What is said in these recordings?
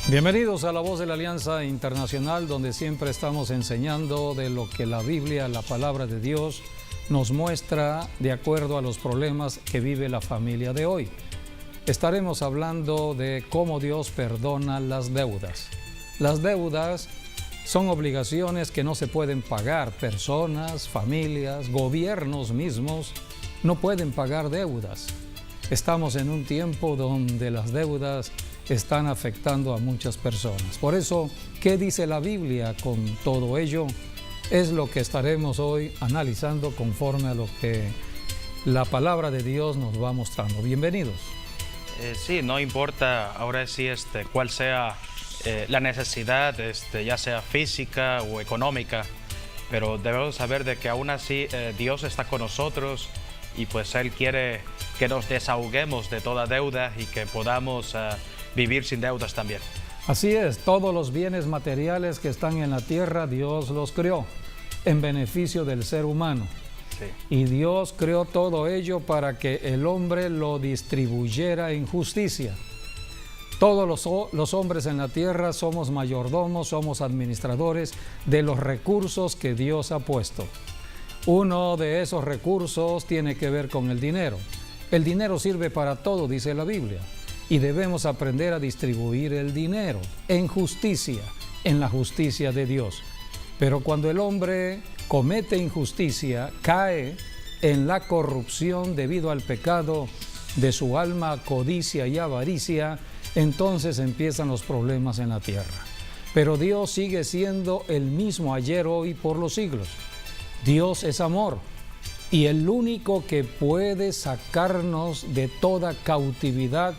Bienvenidos a La Voz de la Alianza Internacional, donde siempre estamos enseñando de lo que la Biblia, la palabra de Dios, nos muestra de acuerdo a los problemas que vive la familia de hoy. Estaremos hablando de cómo Dios perdona las deudas. Las deudas son obligaciones que no se pueden pagar. Personas, familias, gobiernos mismos no pueden pagar deudas. Estamos en un tiempo donde las deudas están afectando a muchas personas. Por eso, ¿qué dice la Biblia con todo ello? Es lo que estaremos hoy analizando conforme a lo que la palabra de Dios nos va mostrando. Bienvenidos. Sí, no importa ahora sí cuál sea la necesidad, ya sea física o económica, pero debemos saber de que aún así Dios está con nosotros y pues Él quiere que nos desahoguemos de toda deuda y que podamos vivir sin deudas también. Así es, todos los bienes materiales que están en la tierra, Dios los creó en beneficio del ser humano. Sí. Y Dios creó todo ello para que el hombre lo distribuyera en justicia. Todos los hombres en la tierra somos mayordomos, somos administradores de los recursos que Dios ha puesto. Uno de esos recursos tiene que ver con el dinero. El dinero sirve para todo, dice la Biblia. Y debemos aprender a distribuir el dinero en justicia, en la justicia de Dios. Pero cuando el hombre comete injusticia, cae en la corrupción debido al pecado de su alma, codicia y avaricia, entonces empiezan los problemas en la tierra. Pero Dios sigue siendo el mismo ayer, hoy, por los siglos. Dios es amor. Y el único que puede sacarnos de toda cautividad,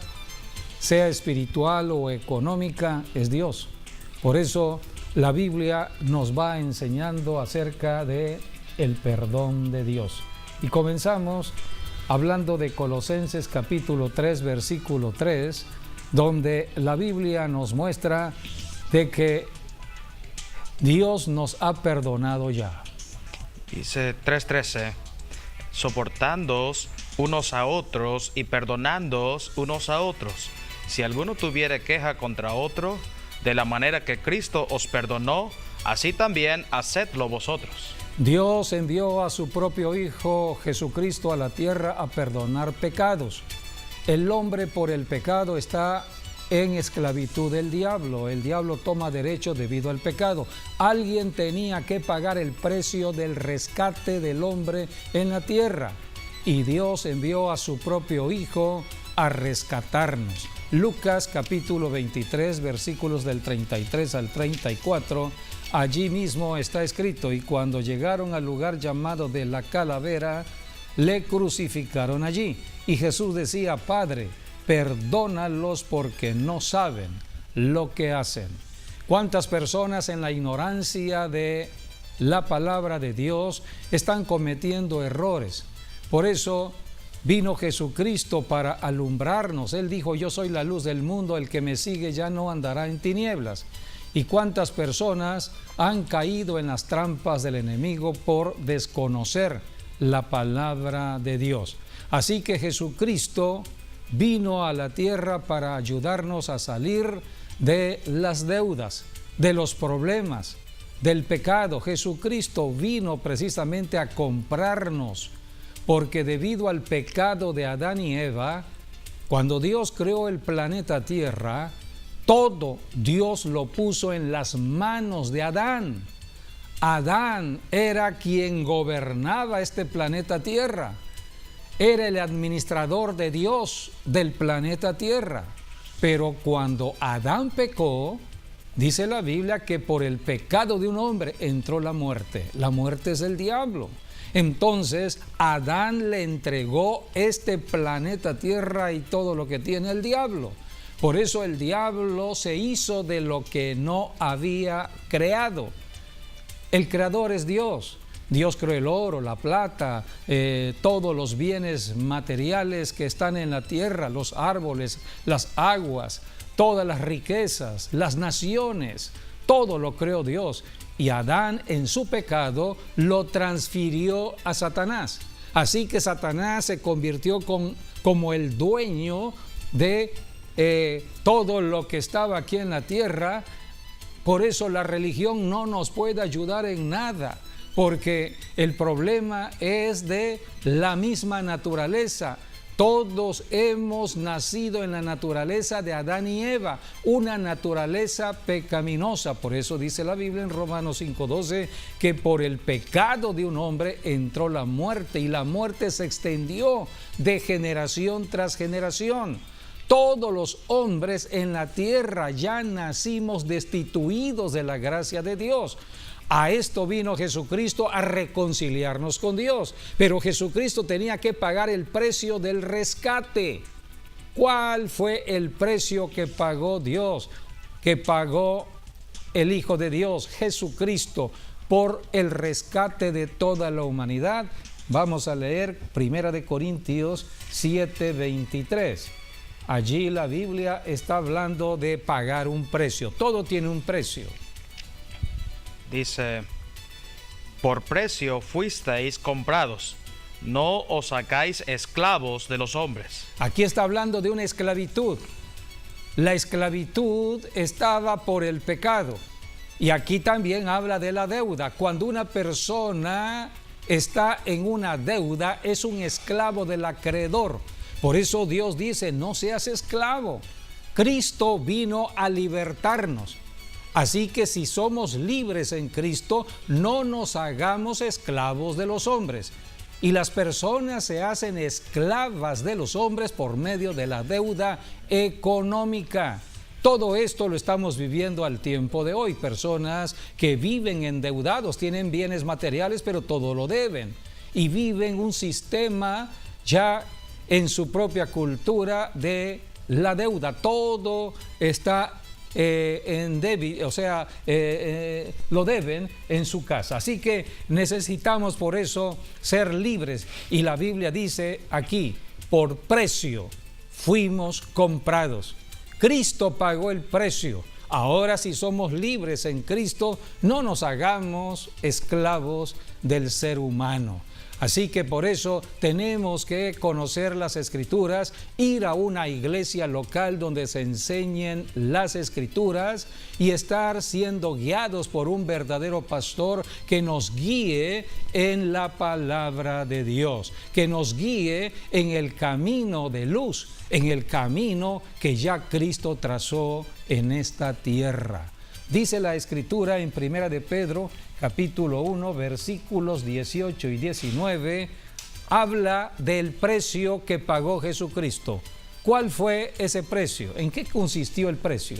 sea espiritual o económica, es Dios. Por eso la Biblia nos va enseñando acerca de el perdón de Dios. Y comenzamos hablando de Colosenses capítulo 3, versículo 3, donde la Biblia nos muestra de que Dios nos ha perdonado ya. Dice 3:13, soportándoos unos a otros y perdonándoos unos a otros. Si alguno tuviere queja contra otro, de la manera que Cristo os perdonó, así también hacedlo vosotros. Dios envió a su propio Hijo Jesucristo a la tierra a perdonar pecados. El hombre por el pecado está en esclavitud del diablo. El diablo toma derecho debido al pecado. Alguien tenía que pagar el precio del rescate del hombre en la tierra. Y Dios envió a su propio Hijo a rescatarnos. Lucas capítulo 23, versículos del 33 al 34, allí mismo está escrito: y cuando llegaron al lugar llamado de la Calavera, le crucificaron allí. Y Jesús decía: Padre, perdónalos porque no saben lo que hacen. ¿Cuántas personas en la ignorancia de la palabra de Dios están cometiendo errores? Por eso vino Jesucristo para alumbrarnos. Él dijo: yo soy la luz del mundo, el que me sigue ya no andará en tinieblas. ¿Y cuántas personas han caído en las trampas del enemigo por desconocer la palabra de Dios? Así que Jesucristo vino a la tierra para ayudarnos a salir de las deudas, de los problemas, del pecado. Jesucristo vino precisamente a comprarnos, porque debido al pecado de Adán y Eva, cuando Dios creó el planeta Tierra, todo Dios lo puso en las manos de Adán. Adán era quien gobernaba este planeta Tierra. Era el administrador de Dios del planeta Tierra. Pero cuando Adán pecó, dice la Biblia que por el pecado de un hombre entró la muerte. La muerte es el diablo. Entonces Adán le entregó este planeta Tierra y todo lo que tiene el diablo. Por eso el diablo se hizo de lo que no había creado. El creador es Dios. Dios creó el oro, la plata, todos los bienes materiales que están en la tierra, los árboles, las aguas, todas las riquezas, las naciones, todo lo creó Dios. Y Adán en su pecado lo transfirió a Satanás. Así que Satanás se convirtió como el dueño de todo lo que estaba aquí en la tierra. Por eso la religión no nos puede ayudar en nada, porque el problema es de la misma naturaleza. Todos hemos nacido en la naturaleza de Adán y Eva, una naturaleza pecaminosa. Por eso dice la Biblia en Romanos 5:12 que por el pecado de un hombre entró la muerte, y la muerte se extendió de generación tras generación. Todos los hombres en la tierra ya nacimos destituidos de la gracia de Dios. A esto vino Jesucristo, a reconciliarnos con Dios. Pero Jesucristo tenía que pagar el precio del rescate. ¿Cuál fue el precio que pagó Dios? Que pagó el Hijo de Dios, Jesucristo, por el rescate de toda la humanidad. Vamos a leer 1 Corintios 7:23. Allí la Biblia está hablando de pagar un precio. Todo tiene un precio. Dice, por precio fuisteis comprados, no os hagáis esclavos de los hombres. Aquí está hablando de una esclavitud. La esclavitud estaba por el pecado. Y aquí también habla de la deuda. Cuando una persona está en una deuda, es un esclavo del acreedor. Por eso Dios dice, no seas esclavo. Cristo vino a libertarnos. Así que si somos libres en Cristo, no nos hagamos esclavos de los hombres. Y las personas se hacen esclavas de los hombres por medio de la deuda económica. Todo esto lo estamos viviendo al tiempo de hoy. Personas que viven endeudados, tienen bienes materiales, pero todo lo deben. Y viven un sistema ya en su propia cultura de la deuda. Todo está en débito, o sea, lo deben en su casa. Así que necesitamos por eso ser libres. Y la Biblia dice aquí, por precio fuimos comprados. Cristo pagó el precio. Ahora, si somos libres en Cristo, no nos hagamos esclavos del ser humano. Así que por eso tenemos que conocer las Escrituras, ir a una iglesia local donde se enseñen las Escrituras y estar siendo guiados por un verdadero pastor que nos guíe en la palabra de Dios, que nos guíe en el camino de luz, en el camino que ya Cristo trazó en esta tierra. Dice la Escritura en 1 de Pedro, capítulo 1, versículos 18 y 19, habla del precio que pagó Jesucristo. ¿Cuál fue ese precio? ¿En qué consistió el precio?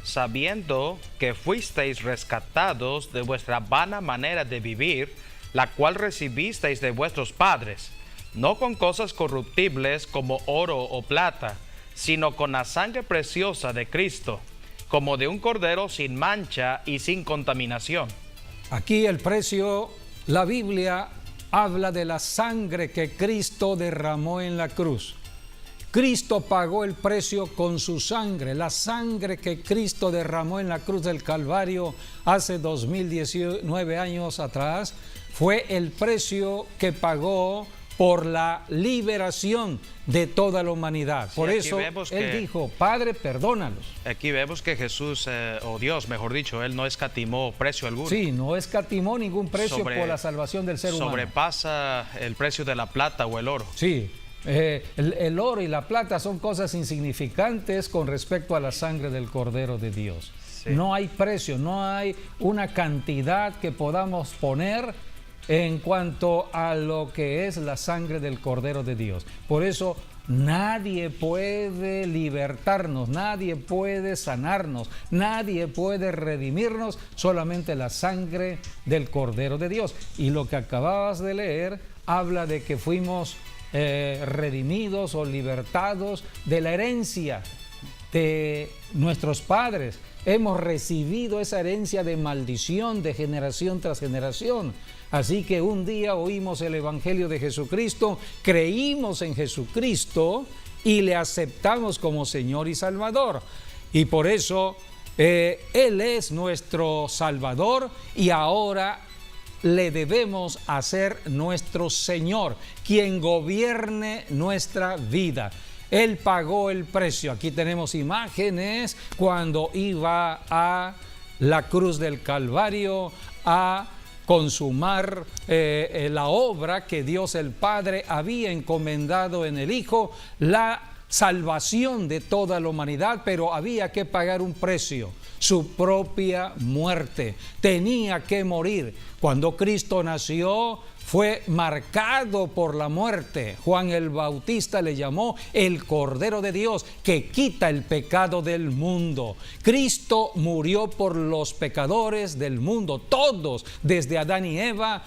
Sabiendo que fuisteis rescatados de vuestra vana manera de vivir, la cual recibisteis de vuestros padres, no con cosas corruptibles como oro o plata, sino con la sangre preciosa de Cristo, como de un cordero sin mancha y sin contaminación. Aquí el precio, la Biblia habla de la sangre que Cristo derramó en la cruz. Cristo pagó el precio con su sangre. La sangre que Cristo derramó en la cruz del Calvario hace 2019 años atrás fue el precio que pagó por la liberación de toda la humanidad. Por eso Él dijo, Padre, perdónalos. Aquí vemos que Jesús, o Dios, mejor dicho, Él no escatimó precio alguno. Sí, no escatimó ningún precio por la salvación del ser humano. Sobrepasa el precio de la plata o el oro. Sí, el oro y la plata son cosas insignificantes con respecto a la sangre del Cordero de Dios. Sí. No hay precio, no hay una cantidad que podamos poner en cuanto a lo que es la sangre del Cordero de Dios. Por eso nadie puede libertarnos, nadie puede sanarnos, nadie puede redimirnos, solamente la sangre del Cordero de Dios. Y lo que acababas de leer habla de que fuimos redimidos o libertados de la herencia de nuestros padres. Hemos recibido esa herencia de maldición de generación tras generación. Así que un día oímos el Evangelio de Jesucristo, creímos en Jesucristo y le aceptamos como Señor y Salvador. Y por eso Él es nuestro Salvador y ahora le debemos hacer nuestro Señor, quien gobierne nuestra vida. Él pagó el precio. Aquí tenemos imágenes cuando iba a la cruz del Calvario a consumar la obra que Dios el Padre había encomendado en el Hijo, la salvación de toda la humanidad, pero había que pagar un precio, su propia muerte. Tenía que morir. Cuando Cristo nació, fue marcado por la muerte. Juan el Bautista le llamó el Cordero de Dios que quita el pecado del mundo. Cristo murió por los pecadores del mundo. Todos, desde Adán y Eva,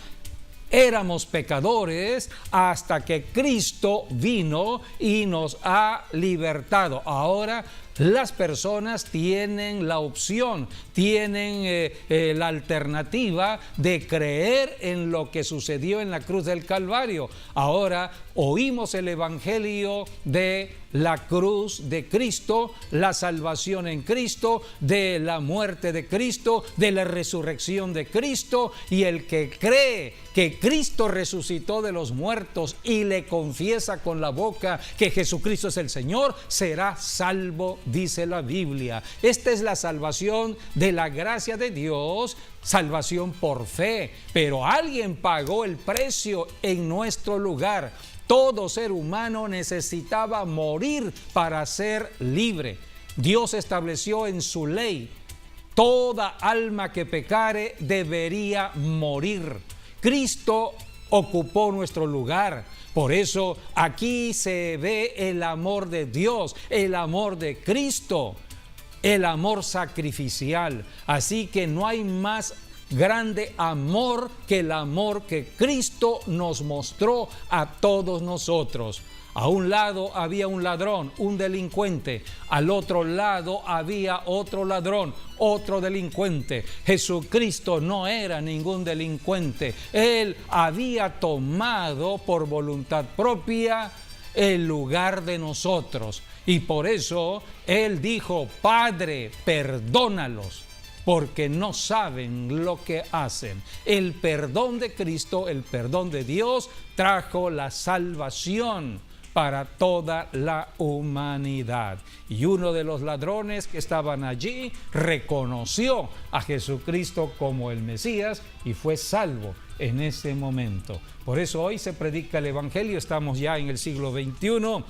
éramos pecadores hasta que Cristo vino y nos ha libertado. Ahora las personas tienen la opción, tienen la alternativa de creer en lo que sucedió en la cruz del Calvario. Ahora oímos el evangelio de la cruz de Cristo, la salvación en Cristo, de la muerte de Cristo, de la resurrección de Cristo, y el que cree que Cristo resucitó de los muertos y le confiesa con la boca que Jesucristo es el Señor, será salvo, dice la Biblia. Esta es la salvación de la gracia de Dios, salvación por fe, pero alguien pagó el precio en nuestro lugar. Todo ser humano necesitaba morir para ser libre. Dios estableció en su ley: toda alma que pecare debería morir. Cristo ocupó nuestro lugar. Por eso aquí se ve el amor de Dios, el amor de Cristo, el amor sacrificial. Así que no hay más grande amor que el amor que Cristo nos mostró a todos nosotros. A un lado había un ladrón, un delincuente. Al otro lado había otro ladrón, otro delincuente. Jesucristo no era ningún delincuente. Él había tomado por voluntad propia el lugar de nosotros. Y por eso Él dijo: Padre, perdónalos, porque no saben lo que hacen. El perdón de Cristo, el perdón de Dios, trajo la salvación para toda la humanidad. Y uno de los ladrones que estaban allí reconoció a Jesucristo como el Mesías y fue salvo en ese momento. Por eso hoy se predica el Evangelio. Estamos ya en el siglo XXI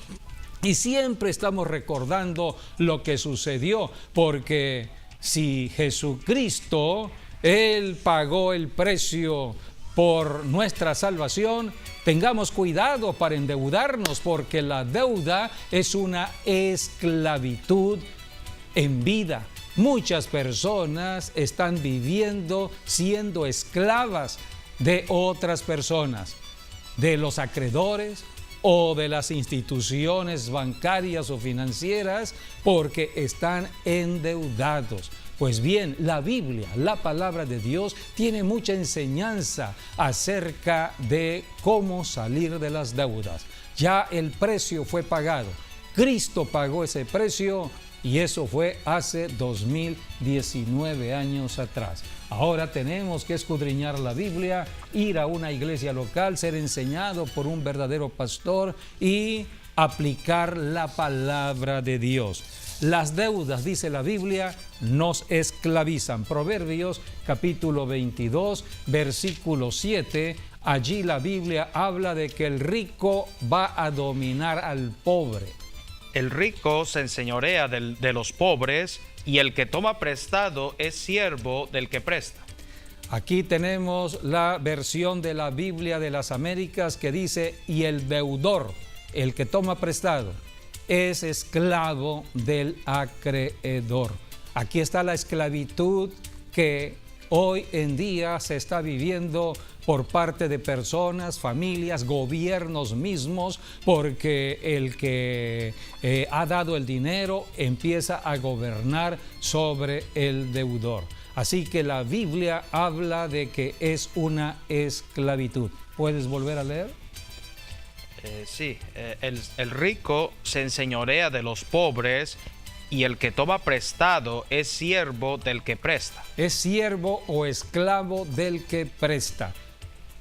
y siempre estamos recordando lo que sucedió, porque si Jesucristo, Él pagó el precio por nuestra salvación, tengamos cuidado para endeudarnos, porque la deuda es una esclavitud en vida. Muchas personas están viviendo siendo esclavas de otras personas, de los acreedores o de las instituciones bancarias o financieras, porque están endeudados. Pues bien, la Biblia, la palabra de Dios, tiene mucha enseñanza acerca de cómo salir de las deudas. Ya el precio fue pagado. Cristo pagó ese precio y eso fue hace 2019 años atrás. Ahora tenemos que escudriñar la Biblia, ir a una iglesia local, ser enseñado por un verdadero pastor y aplicar la palabra de Dios. Las deudas, dice la Biblia, nos esclavizan. Proverbios capítulo 22, versículo 7. Allí la Biblia habla de que el rico va a dominar al pobre. El rico se enseñorea de los pobres, y el que toma prestado es siervo del que presta. Aquí tenemos la versión de la Biblia de las Américas que dice: y el deudor, el que toma prestado, es esclavo del acreedor. Aquí está la esclavitud que hoy en día se está viviendo por parte de personas, familias, gobiernos mismos, porque el que ha dado el dinero empieza a gobernar sobre el deudor. Así que la Biblia habla de que es una esclavitud. ¿Puedes volver a leer? Sí, el rico se enseñorea de los pobres, y el que toma prestado es siervo del que presta. Es siervo o esclavo del que presta.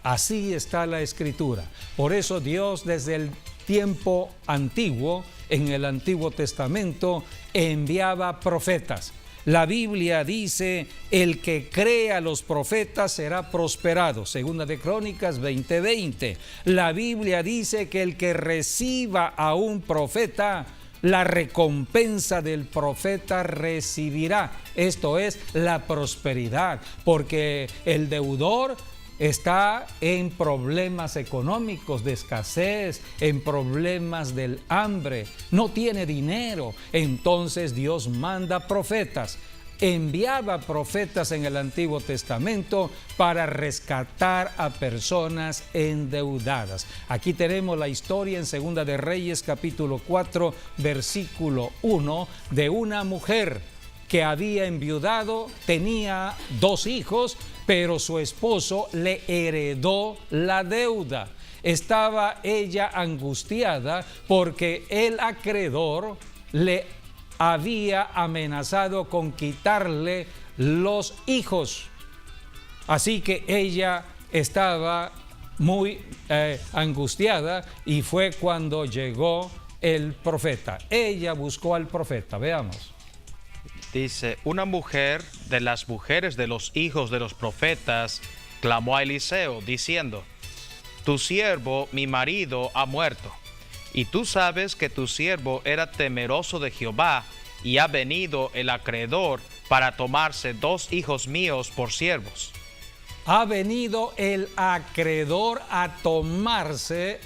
Así está la Escritura. Por eso Dios desde el tiempo antiguo en el Antiguo Testamento enviaba profetas. La Biblia dice, el que crea a los profetas será prosperado. Segunda de Crónicas 20:20. La Biblia dice que el que reciba a un profeta, la recompensa del profeta recibirá. Esto es la prosperidad, porque el deudor está en problemas económicos, de escasez, en problemas del hambre, no tiene dinero. Entonces Dios manda profetas. Enviaba profetas en el Antiguo Testamento para rescatar a personas endeudadas. Aquí tenemos la historia en Segunda de Reyes, capítulo 4, versículo 1, de una mujer que había enviudado, tenía 2 hijos, pero su esposo le heredó la deuda. Estaba ella angustiada porque el acreedor le había amenazado con quitarle los hijos. Así que ella estaba muy angustiada, y fue cuando llegó el profeta. Ella buscó al profeta. Veamos. Dice, una mujer de las mujeres de los hijos de los profetas clamó a Eliseo, diciendo, tu siervo, mi marido, ha muerto, y tú sabes que tu siervo era temeroso de Jehová, y ha venido el acreedor para tomarse 2 hijos míos por siervos. Ha venido el acreedor a tomarse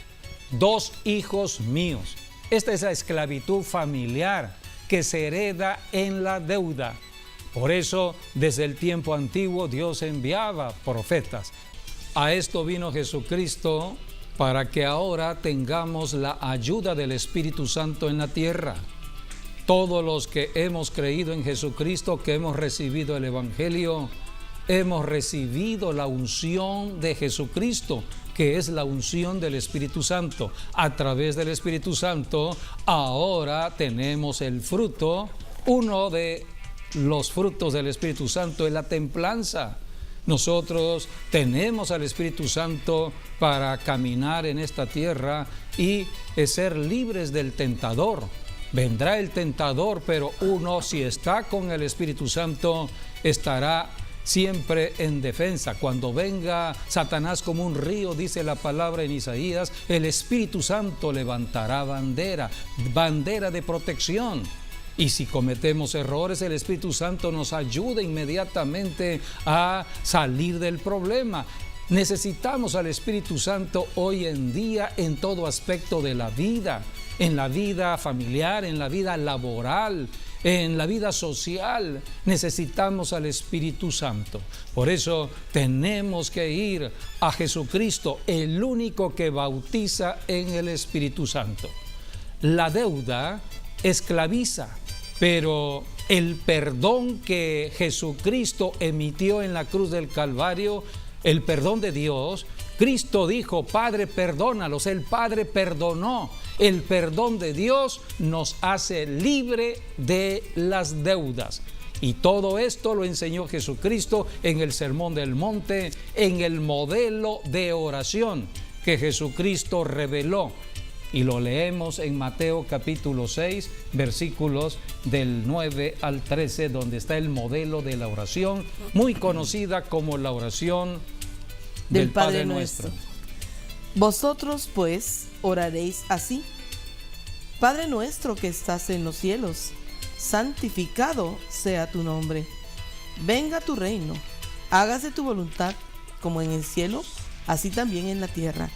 2 hijos míos. Esta es la esclavitud familiar que se hereda en la deuda. Por eso, desde el tiempo antiguo, Dios enviaba profetas. A esto vino Jesucristo, para que ahora tengamos la ayuda del Espíritu Santo en la tierra. Todos los que hemos creído en Jesucristo, que hemos recibido el Evangelio, hemos recibido la unción de Jesucristo, que es la unción del Espíritu Santo. A través del Espíritu Santo, ahora tenemos el fruto. Uno de los frutos del Espíritu Santo es la templanza. Nosotros tenemos al Espíritu Santo para caminar en esta tierra y ser libres del tentador. Vendrá el tentador, pero uno, si está con el Espíritu Santo, estará siempre en defensa. Cuando venga Satanás como un río, dice la palabra en Isaías, el Espíritu Santo levantará bandera de protección. Y si cometemos errores, el Espíritu Santo nos ayuda inmediatamente a salir del problema. Necesitamos al Espíritu Santo hoy en día en todo aspecto de la vida, en la vida familiar, en la vida laboral, en la vida social. Necesitamos al Espíritu Santo. Por eso tenemos que ir a Jesucristo, el único que bautiza en el Espíritu Santo. La deuda esclaviza, pero el perdón que Jesucristo emitió en la cruz del Calvario, el perdón de Dios, Cristo dijo, Padre, perdónalos. El Padre perdonó. El perdón de Dios nos hace libre de las deudas. Y todo esto lo enseñó Jesucristo en el Sermón del Monte, en el modelo de oración que Jesucristo reveló. Y lo leemos en Mateo capítulo 6, versículos del 9 al 13, donde está el modelo de la oración, muy conocida como la oración del Padre Nuestro. Vosotros, pues, oraréis así: Padre nuestro que estás en los cielos, santificado sea tu nombre. Venga tu reino, hágase tu voluntad, como en el cielo, así también en la tierra.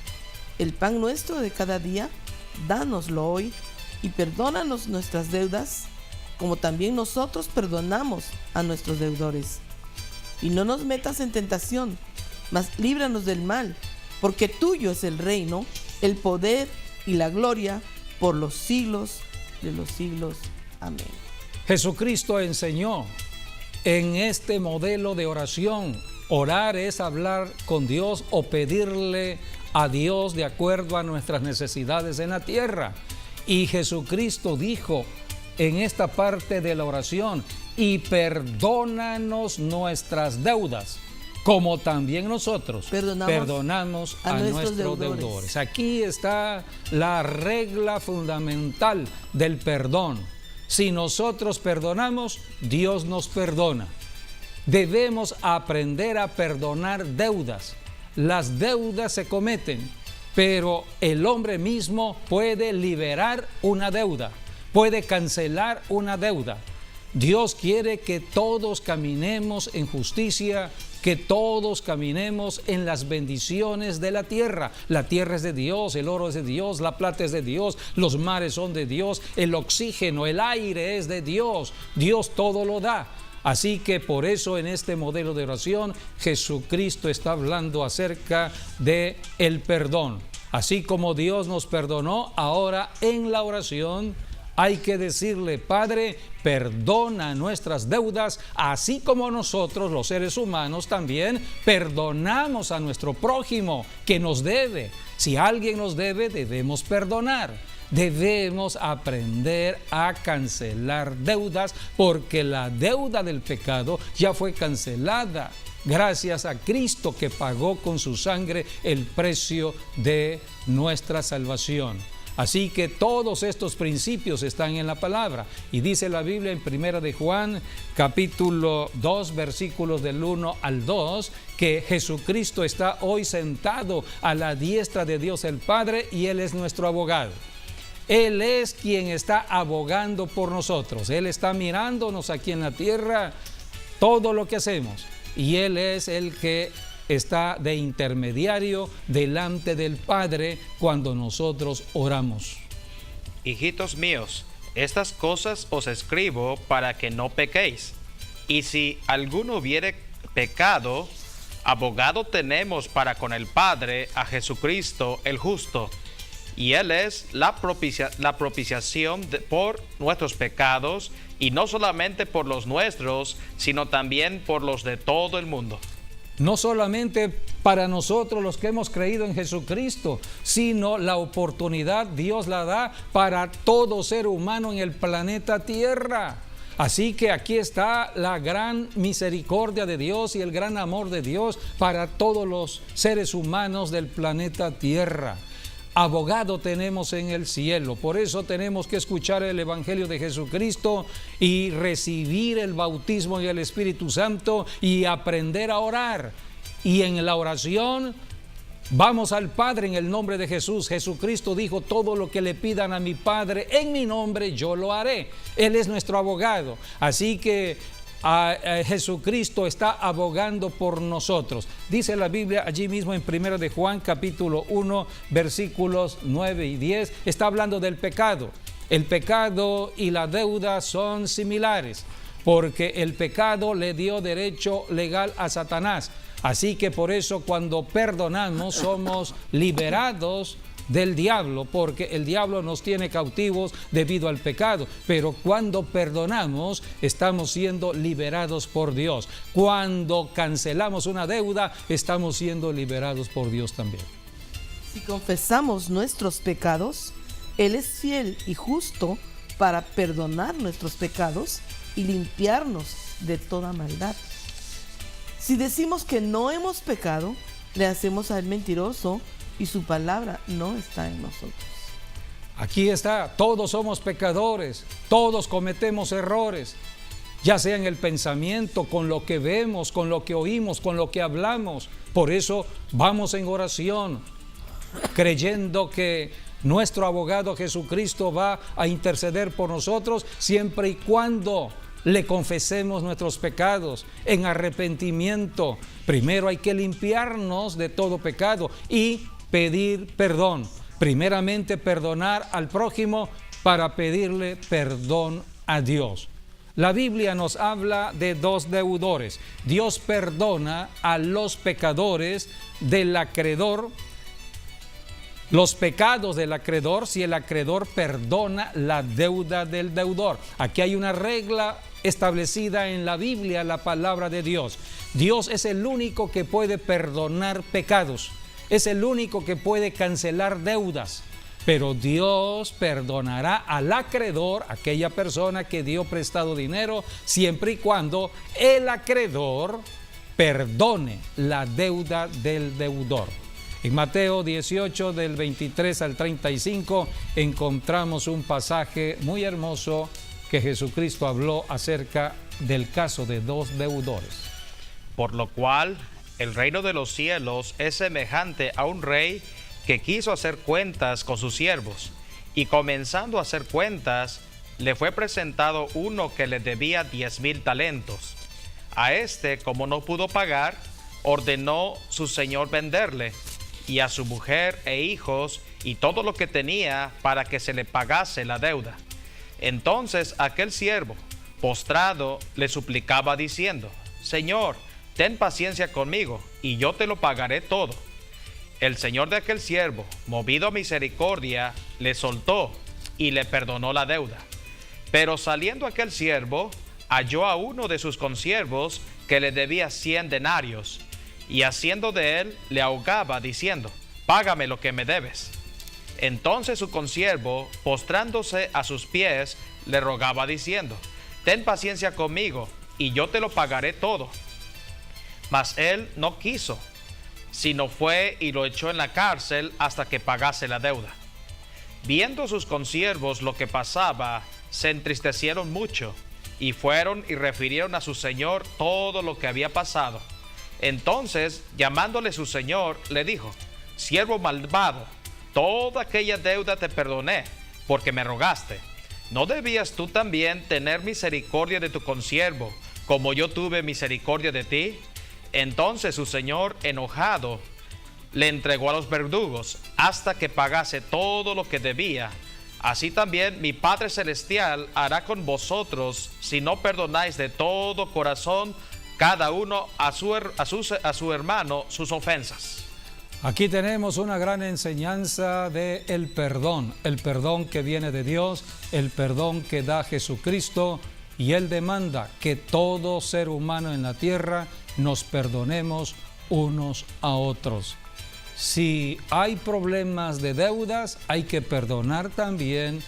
El pan nuestro de cada día, dánoslo hoy, y perdónanos nuestras deudas, como también nosotros perdonamos a nuestros deudores. Y no nos metas en tentación, mas líbranos del mal, porque tuyo es el reino, el poder y la gloria, por los siglos de los siglos. Amén. Jesucristo enseñó en este modelo de oración. Orar es hablar con Dios o pedirle a Dios de acuerdo a nuestras necesidades en la tierra. Y Jesucristo dijo en esta parte de la oración: y perdónanos nuestras deudas. como también nosotros perdonamos a nuestros deudores. deudores. Aquí está la regla fundamental del perdón. Si nosotros perdonamos, Dios nos perdona. Debemos aprender a perdonar deudas. Las deudas se cometen, pero el hombre mismo puede liberar una deuda, puede cancelar una deuda. Dios quiere que todos caminemos en justicia, que todos caminemos en las bendiciones de la tierra. La tierra es de Dios, el oro es de Dios, la plata es de Dios, los mares son de Dios, el oxígeno, el aire es de Dios. Dios todo lo da. Así que por eso en este modelo de oración Jesucristo está hablando acerca de el perdón. Así como Dios nos perdonó, ahora en la oración hay que decirle: Padre, perdona nuestras deudas, así como nosotros los seres humanos también perdonamos a nuestro prójimo que nos debe. Si alguien nos debe, debemos perdonar. Debemos aprender a cancelar deudas, porque la deuda del pecado ya fue cancelada gracias a Cristo, que pagó con su sangre el precio de nuestra salvación. Así que todos estos principios están en la palabra, y dice la Biblia en 1 de Juan capítulo 2 versículos del 1 al 2 que Jesucristo está hoy sentado a la diestra de Dios el Padre, y Él es nuestro abogado. Él es quien está abogando por nosotros. Él está mirándonos aquí en la tierra todo lo que hacemos, y Él es el que está de intermediario delante del Padre cuando nosotros oramos. Hijitos míos, estas cosas os escribo para que no pequéis. Y si alguno hubiere pecado, abogado tenemos para con el Padre, a Jesucristo el justo. Y Él es la propiciación por nuestros pecados, y no solamente por los nuestros, sino también por los de todo el mundo. No solamente para nosotros los que hemos creído en Jesucristo, sino la oportunidad Dios la da para todo ser humano en el planeta Tierra. Así que aquí está la gran misericordia de Dios y el gran amor de Dios para todos los seres humanos del planeta Tierra. Abogado tenemos en el cielo. Por eso tenemos que escuchar el Evangelio de Jesucristo y recibir el bautismo en el Espíritu Santo y aprender a orar. Y en la oración vamos al Padre en el nombre de Jesús. Jesucristo dijo: todo lo que le pidan a mi Padre en mi nombre, yo lo haré. Él es nuestro abogado. Así que Jesucristo está abogando por nosotros. Dice la Biblia allí mismo en 1 de Juan capítulo 1 versículos 9 y 10, está hablando del pecado. El pecado y la deuda son similares, porque el pecado le dio derecho legal a Satanás. Así que por eso cuando perdonamos somos liberados del diablo, porque el diablo nos tiene cautivos debido al pecado, pero cuando perdonamos estamos siendo liberados por Dios. Cuando cancelamos una deuda estamos siendo liberados por Dios también. Si confesamos nuestros pecados, Él es fiel y justo para perdonar nuestros pecados y limpiarnos de toda maldad. Si decimos que no hemos pecado, le hacemos a Él mentiroso, y su palabra no está en nosotros. Aquí está, todos somos pecadores, todos cometemos errores, ya sea en el pensamiento, con lo que vemos, con lo que oímos, con lo que hablamos. Por eso vamos en oración, creyendo que nuestro abogado Jesucristo va a interceder por nosotros siempre y cuando le confesemos nuestros pecados en arrepentimiento. Primero hay que limpiarnos de todo pecado y pedir perdón. Primeramente perdonar al prójimo para pedirle perdón a Dios. La Biblia nos habla de dos deudores. Dios perdona a los pecadores del acreedor, los pecados del acreedor, si el acreedor perdona la deuda del deudor. Aquí hay una regla establecida en la Biblia, la palabra de Dios. Dios es el único que puede perdonar pecados. Es el único que puede cancelar deudas, pero Dios perdonará al acreedor, aquella persona que dio prestado dinero, siempre y cuando el acreedor perdone la deuda del deudor. En Mateo 18, del 23 al 35, encontramos un pasaje muy hermoso que Jesucristo habló acerca del caso de dos deudores. Por lo cual, el reino de los cielos es semejante a un rey que quiso hacer cuentas con sus siervos, y comenzando a hacer cuentas, le fue presentado uno que le debía 10,000 talentos. A este, como no pudo pagar, ordenó su señor venderle, y a su mujer e hijos, y todo lo que tenía, para que se le pagase la deuda. Entonces aquel siervo, postrado, le suplicaba diciendo: Señor, ten paciencia conmigo, y yo te lo pagaré todo. El señor de aquel siervo, movido a misericordia, le soltó y le perdonó la deuda. Pero saliendo aquel siervo, halló a uno de sus consiervos que le debía 100 denarios, y haciendo de él, le ahogaba, diciendo: Págame lo que me debes. Entonces su consiervo, postrándose a sus pies, le rogaba, diciendo: Ten paciencia conmigo, y yo te lo pagaré todo. Mas él no quiso, sino fue y lo echó en la cárcel hasta que pagase la deuda. Viendo sus consiervos lo que pasaba, se entristecieron mucho, y fueron y refirieron a su señor todo lo que había pasado. Entonces, llamándole su señor, le dijo: Siervo malvado, toda aquella deuda te perdoné, porque me rogaste. ¿No debías tú también tener misericordia de tu consiervo, como yo tuve misericordia de ti? Entonces su señor, enojado, le entregó a los verdugos hasta que pagase todo lo que debía. Así también mi Padre Celestial hará con vosotros, si no perdonáis de todo corazón cada uno a su hermano sus ofensas. Aquí tenemos una gran enseñanza de el perdón que viene de Dios, el perdón que da Jesucristo, y Él demanda que todo ser humano en la tierra nos perdonemos unos a otros. Si hay problemas de deudas, hay que perdonar también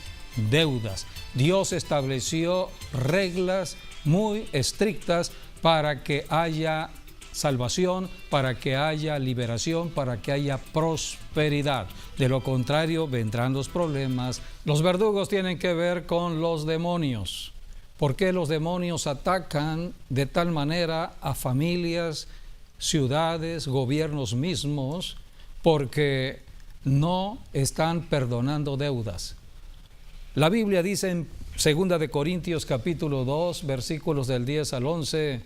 deudas. Dios estableció reglas muy estrictas para que haya salvación, para que haya liberación, para que haya prosperidad. De lo contrario, vendrán los problemas. Los verdugos tienen que ver con los demonios. ¿Por qué los demonios atacan de tal manera a familias, ciudades, gobiernos mismos? Porque no están perdonando deudas. La Biblia dice en 2 de Corintios capítulo 2, versículos del 10 al 11,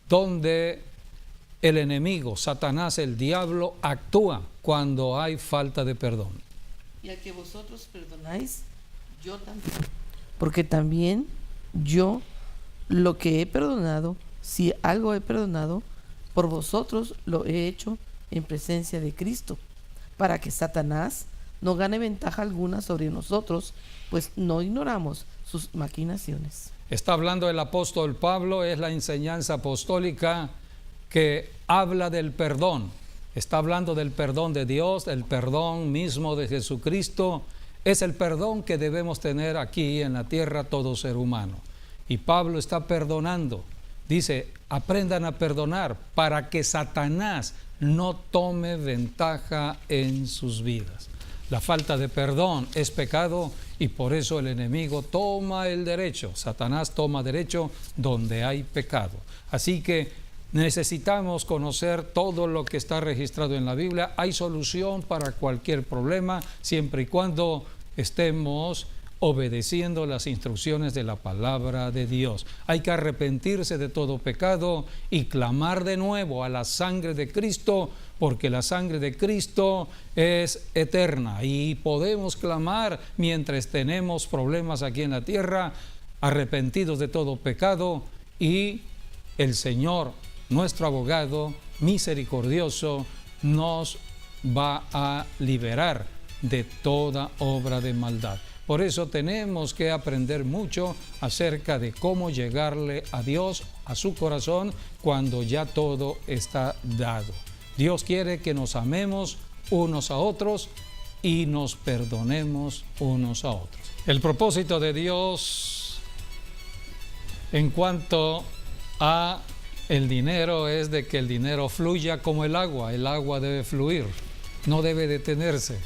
donde el enemigo, Satanás, el diablo, actúa cuando hay falta de perdón. Y al que vosotros perdonáis, yo también. Porque también yo lo que he perdonado, si algo he perdonado, por vosotros lo he hecho en presencia de Cristo, para que Satanás no gane ventaja alguna sobre nosotros, pues no ignoramos sus maquinaciones. Está hablando el apóstol Pablo, es la enseñanza apostólica que habla del perdón. Está hablando del perdón de Dios, el perdón mismo de Jesucristo. Es el perdón que debemos tener aquí en la tierra todo ser humano. Y Pablo está perdonando. Dice, aprendan a perdonar para que Satanás no tome ventaja en sus vidas. La falta de perdón es pecado y por eso el enemigo toma el derecho. Satanás toma derecho donde hay pecado. Así que necesitamos conocer todo lo que está registrado en la Biblia. Hay solución para cualquier problema siempre y cuando estemos obedeciendo las instrucciones de la palabra de Dios. Hay que arrepentirse de todo pecado y clamar de nuevo a la sangre de Cristo, porque la sangre de Cristo es eterna y podemos clamar mientras tenemos problemas aquí en la tierra, arrepentidos de todo pecado, y el Señor, nuestro abogado misericordioso, nos va a liberar de toda obra de maldad. Por eso tenemos que aprender mucho acerca de cómo llegarle a Dios, a su corazón, cuando ya todo está dado. Dios quiere que nos amemos unos a otros y nos perdonemos unos a otros. El propósito de Dios en cuanto a El dinero es de que el dinero fluya como el agua debe fluir, no debe detenerse.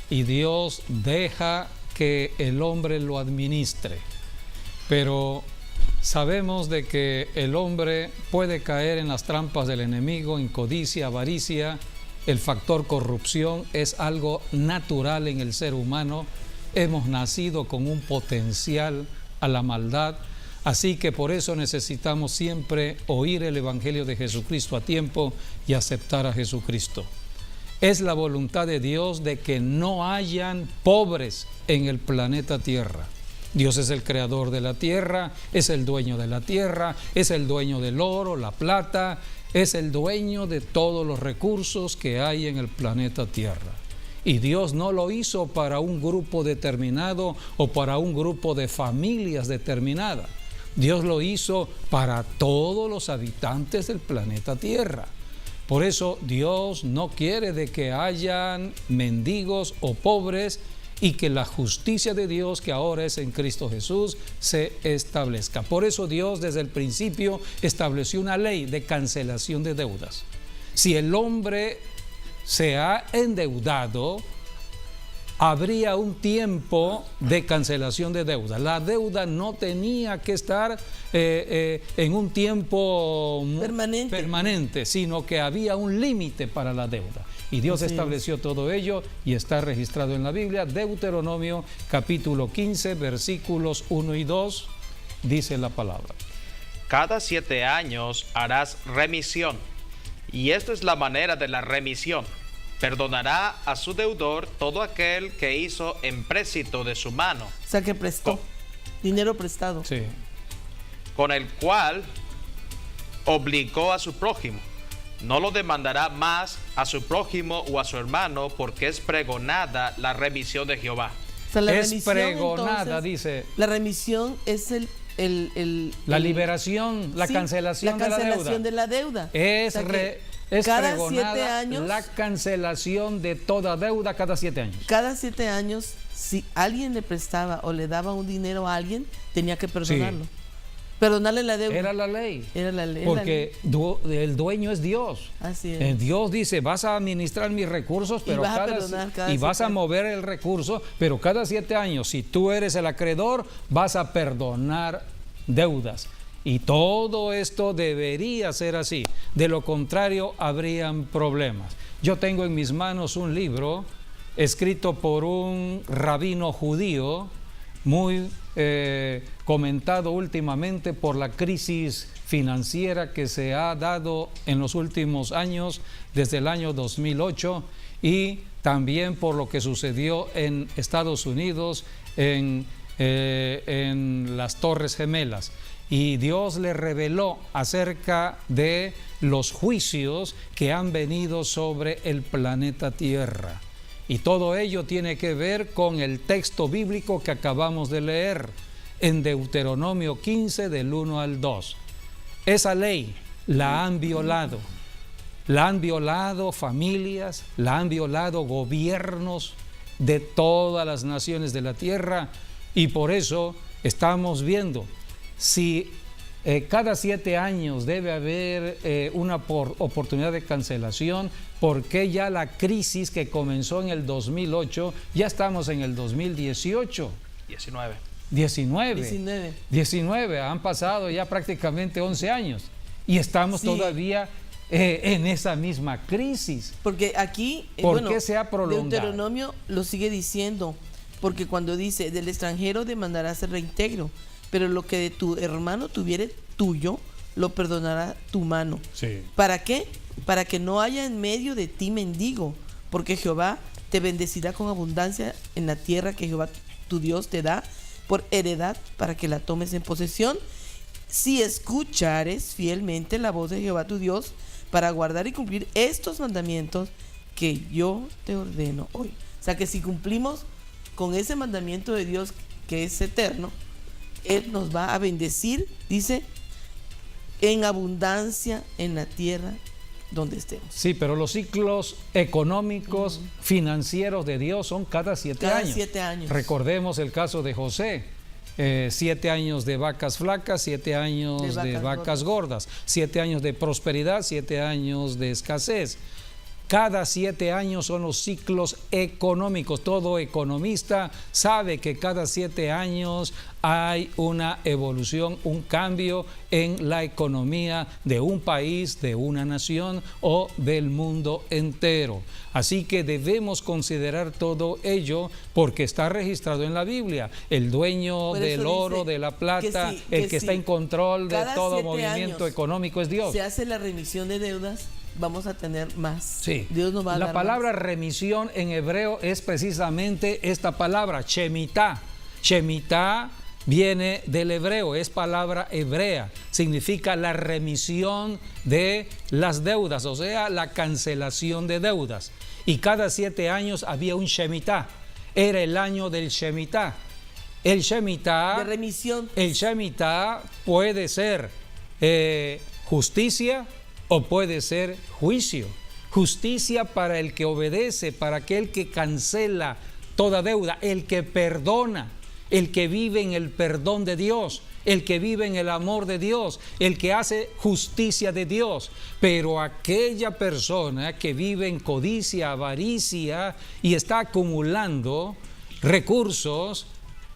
Y Dios deja que el hombre lo administre. Pero sabemos de que el hombre puede caer en las trampas del enemigo, en codicia, avaricia. El factor corrupción es algo natural en el ser humano. Hemos nacido con un potencial a la maldad. Así que por eso necesitamos siempre oír el Evangelio de Jesucristo a tiempo y aceptar a Jesucristo. Es la voluntad de Dios de que no hayan pobres en el planeta Tierra. Dios es el creador de la tierra, es el dueño de la tierra, es el dueño del oro, la plata, es el dueño de todos los recursos que hay en el planeta Tierra. Y Dios no lo hizo para un grupo determinado o para un grupo de familias determinadas. Dios lo hizo para todos los habitantes del planeta Tierra. Por eso Dios no quiere de que hayan mendigos o pobres y que la justicia de Dios, que ahora es en Cristo Jesús, se establezca. Por eso Dios desde el principio estableció una ley de cancelación de deudas. Si el hombre se ha endeudado, habría un tiempo de cancelación de deuda. La deuda no tenía que estar en un tiempo permanente, sino que había un límite para la deuda. Y Dios estableció todo ello y está registrado en la Biblia. Deuteronomio capítulo 15, versículos 1 y 2, dice la palabra. Cada 7 años harás remisión, y esta es la manera de la remisión. Perdonará a su deudor todo aquel que hizo empréstito de su mano. O sea, que prestó, dinero prestado. Sí. Con el cual obligó a su prójimo. No lo demandará más a su prójimo o a su hermano, porque es pregonada la remisión de Jehová. O sea, la es remisión, pregonada, entonces, dice. La remisión es la liberación, la cancelación de la deuda. La cancelación de la deuda. Es cada pregonada 7 años, la cancelación de toda deuda cada 7 años. Cada 7 años, si alguien le prestaba o le daba un dinero a alguien, tenía que perdonarlo. Sí. Perdonarle la deuda. Era la ley. Era la ley. Porque el dueño es Dios. Así es. Dios dice, vas a administrar mis recursos, pero vas a mover el recurso, pero cada 7 años, si tú eres el acreedor, vas a perdonar deudas. Y todo esto debería ser así. De lo contrario, habrían problemas. Yo tengo en mis manos un libro escrito por un rabino judío, muy comentado últimamente por la crisis financiera que se ha dado en los últimos años, desde el año 2008, y también por lo que sucedió en Estados Unidos, en las Torres Gemelas. Y Dios le reveló acerca de los juicios que han venido sobre el planeta Tierra. Y todo ello tiene que ver con el texto bíblico que acabamos de leer en Deuteronomio 15 del 1 al 2. Esa ley la han violado. La han violado familias, la han violado gobiernos de todas las naciones de la tierra, y por eso estamos viendo si cada 7 años debe haber una oportunidad de cancelación. ¿Por qué ya la crisis que comenzó en el 2008, ya estamos en el 2018? 19, han pasado ya prácticamente 11 años y estamos todavía en esa misma crisis. Porque aquí, ¿Por qué se ha prolongado? Deuteronomio lo sigue diciendo, porque cuando dice, del extranjero demandarás el reintegro, pero lo que de tu hermano tuviere tuyo, lo perdonará tu mano. Sí. ¿Para qué? Para que no haya en medio de ti mendigo, porque Jehová te bendecirá con abundancia en la tierra que Jehová tu Dios te da por heredad, para que la tomes en posesión, si escuchares fielmente la voz de Jehová tu Dios, para guardar y cumplir estos mandamientos que yo te ordeno hoy. O sea que si cumplimos con ese mandamiento de Dios que es eterno, Él nos va a bendecir, dice, en abundancia en la tierra donde estemos. Sí, pero los ciclos económicos, financieros de Dios son cada 7 años. Cada 7 años. Recordemos el caso de José. 7 años de vacas flacas, 7 años de vacas gordas, 7 años de prosperidad, 7 años de escasez. Cada 7 años son los ciclos económicos. Todo economista sabe que cada 7 años hay una evolución, un cambio en la economía de un país, de una nación o del mundo entero. Así que debemos considerar todo ello porque está registrado en la Biblia. El dueño del oro, de la plata, el que está en control de todo movimiento económico es Dios. Se hace la remisión de deudas. Vamos a tener más. Sí. Dios nos va a dar La palabra más. Remisión en hebreo es precisamente esta palabra, shemitá. Shemitá viene del hebreo, es palabra hebrea. Significa la remisión de las deudas, o sea, la cancelación de deudas. Y cada 7 años había un shemitá. Era el año del shemitá. El shemitá, de remisión. El shemitá puede ser justicia o puede ser juicio. Justicia para el que obedece, para aquel que cancela toda deuda, el que perdona, el que vive en el perdón de Dios, el que vive en el amor de Dios, el que hace justicia de Dios. Pero aquella persona que vive en codicia, avaricia y está acumulando recursos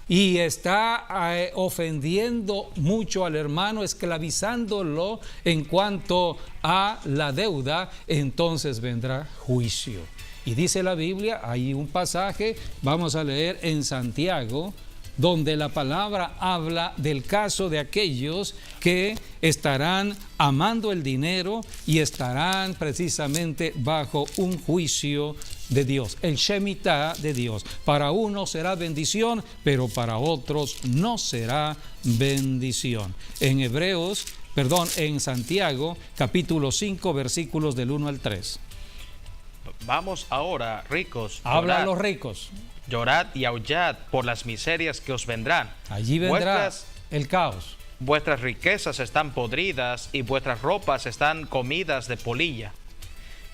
y está ofendiendo mucho al hermano, esclavizándolo en cuanto a la deuda, entonces vendrá juicio. Y dice la Biblia, hay un pasaje, vamos a leer en Santiago, donde la palabra habla del caso de aquellos que estarán amando el dinero y estarán precisamente bajo un juicio de Dios, el shemitá de Dios. Para unos será bendición, pero para otros no será bendición. En Santiago, capítulo 5, versículos del 1 al 3. Vamos ahora, ricos. Habla a los ricos. Llorad y aullad por las miserias que os vendrán. Allí vendrá el caos. Vuestras riquezas están podridas y vuestras ropas están comidas de polilla.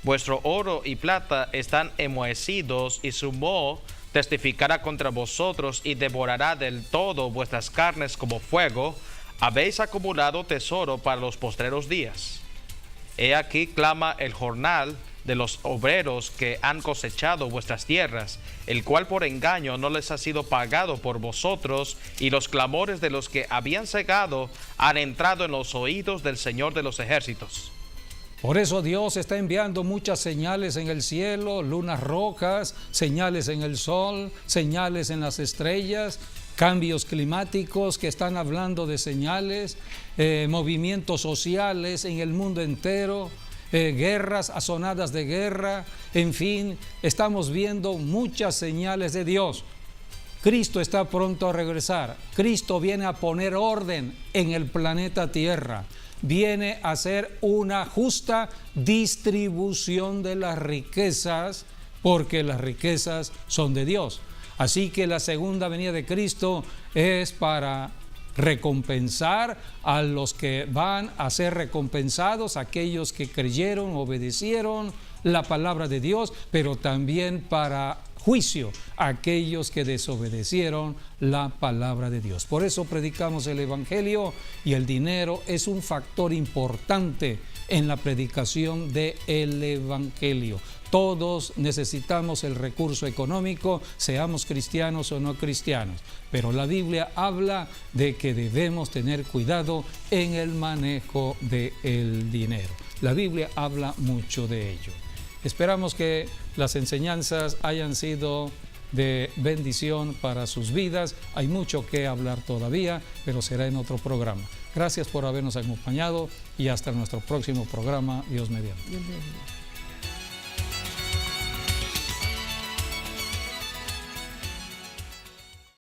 Vuestro oro y plata están enmohecidos y su moho testificará contra vosotros y devorará del todo vuestras carnes como fuego. Habéis acumulado tesoro para los postreros días. He aquí clama el jornal de los obreros que han cosechado vuestras tierras, el cual por engaño no les ha sido pagado por vosotros, y los clamores de los que habían cegado han entrado en los oídos del Señor de los ejércitos. Por eso Dios está enviando muchas señales en el cielo, lunas rojas, señales en el sol, señales en las estrellas, cambios climáticos que están hablando de señales, movimientos sociales en el mundo entero, guerras, azonadas de guerra, en fin, estamos viendo muchas señales de Dios. Cristo está pronto a regresar. Cristo viene a poner orden en el planeta Tierra. Viene a hacer una justa distribución de las riquezas, porque las riquezas son de Dios. Así que la segunda venida de Cristo es para recompensar a los que van a ser recompensados, aquellos que creyeron, obedecieron la palabra de Dios, pero también para juicio a aquellos que desobedecieron la palabra de Dios. Por eso predicamos el Evangelio, y el dinero es un factor importante en la predicación del Evangelio. Todos necesitamos el recurso económico, seamos cristianos o no cristianos, pero la Biblia habla de que debemos tener cuidado en el manejo del dinero. La Biblia habla mucho de ello. Esperamos que las enseñanzas hayan sido de bendición para sus vidas. Hay mucho que hablar todavía, pero será en otro programa. Gracias por habernos acompañado y hasta nuestro próximo programa, Dios mediante.